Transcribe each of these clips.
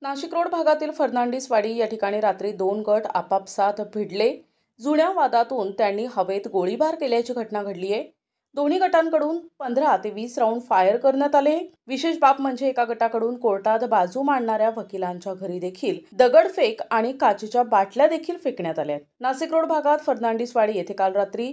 Nashik road भागातील फर्नांडिसवाडी या ठिकाणी रात्री 2 गट आपापसात भिडले. जुन्या वादातून त्यांनी हवेत गोळीबार केल्याची घटना घडली आहे. दोन्ही गटांकडून 15 ते 20 राऊंड फायर करण्यात आले. विशेष बाब म्हणजे एका गटाकडून कोर्टात बाजू मांडणाऱ्या वकिलांच्या घरी देखील दगडफेक आणि काचेच्या बाटल्या देखील फेकण्यात आल्या. नाशिक रोड भागात फर्नांडिसवाडी येथे काल रात्री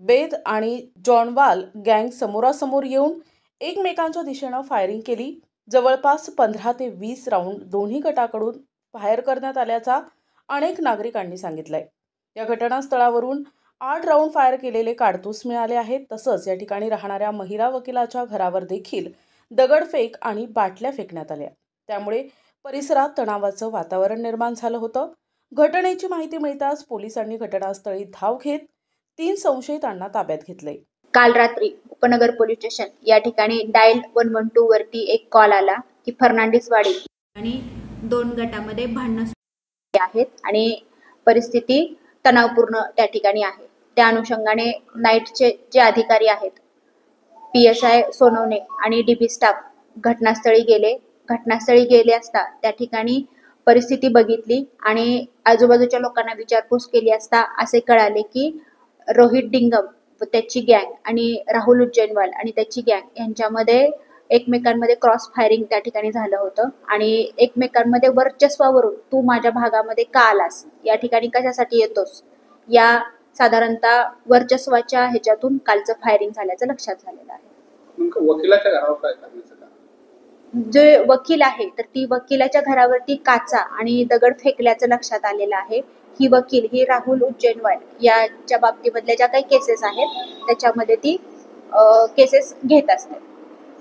बेद आणि जॉनवाल गँग समोरासमोर येऊन एकमेकांच्या दिशेनं फायरिंग केली. जवळपास 15 ते 20 राऊंड दोन्ही गटाकडून फायर करण्यात आल्याचा अनेक नागरिकांनी सांगितलंय. या घटनास्थळावरून 8 राऊंड फायर केलेले काडतूस मिळाले आहेत. तसंच या ठिकाणी राहणाऱ्या महिला वकिलाच्या घरावर देखील दगडफेक आणि बाटल्या फेकण्यात आल्या. त्यामुळे परिसरात तणावाचं वातावरण निर्माण झालं होतं. घटनेची माहिती मिळताच पोलिसांनी घटनास्थळी धाव घेत 3 संशयितांना ताब्यात घेतले. काल रात्री उपनगर पोलीस स्टेशन या ठिकाणी डायल 112 वरती एक कॉल आला की फर्नांडिसवाडी आणि 2 गटामध्ये भांडणं आहेत आणि परिस्थिती तणावपूर्ण त्या ठिकाणी आहे. त्या अनुषंगाने नाईटचे जे अधिकारी आहेत PSI सोनवणे आणि DB स्टाफ घटनास्थळी गेले असता त्या ठिकाणी परिस्थिती बघितली आणि आजूबाजूच्या लोकांना विचारपूस केली असता असे कळाले की रोहित डिंगम व त्याची गँग आणि राहुल उज्जैनवाल आणि त्याची गँग यांच्यामध्ये एकमेकांमध्ये क्रॉस फायरिंग त्या ठिकाणी झालं होतं आणि एकमेकांमध्ये वर्चस्वावरून तू माझ्या भागामध्ये का आलास, या ठिकाणी कशासाठी येतोस, या साधारणतः वर्चस्वाच्या ह्याच्यातून कालचं फायरिंग झाल्याचं लक्षात झालेलं आहे. वकिलाच्या घरावर काय करण्याचं काम? जे वकील आहे तर ती वकिलाच्या घरावरती काचा आणि दगड फेकल्याचं लक्षात आलेलं आहे. ही वकील ही राहुल उज्जैनवाल याच्या बाबतीमधल्या ज्या काही केसेस आहेत त्याच्यामध्ये ती केसेस घेत असते.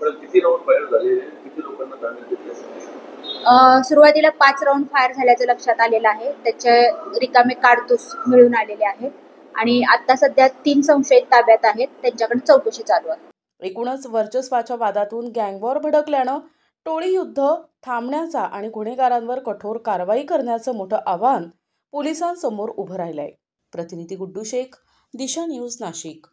किती राऊंड फायर झाले, किती लोकांना ताब्यात घेतले? सुरुवातीला 5 राऊंड फायर झाल्याचं लक्षात आलेलं आहे. त्याचे रिकामे काडतूस मिळून आलेले आहेत आणि आता सध्या 3 संशयित ताब्यात आहेत. त्यांच्याकडे चौकशी चालू आहे. एकूणच वर्चस्वाच्या वादातून गँगवॉर भडकल्यानं टोळी युद्ध थांबण्याचा आणि गुन्हेगारांवर कठोर कारवाई करण्याचं मोठं आव्हान पोलिसांसमोर उभं राहिलंय. प्रतिनिधी गुड्डू शेख, दिशा न्यूज, नाशिक.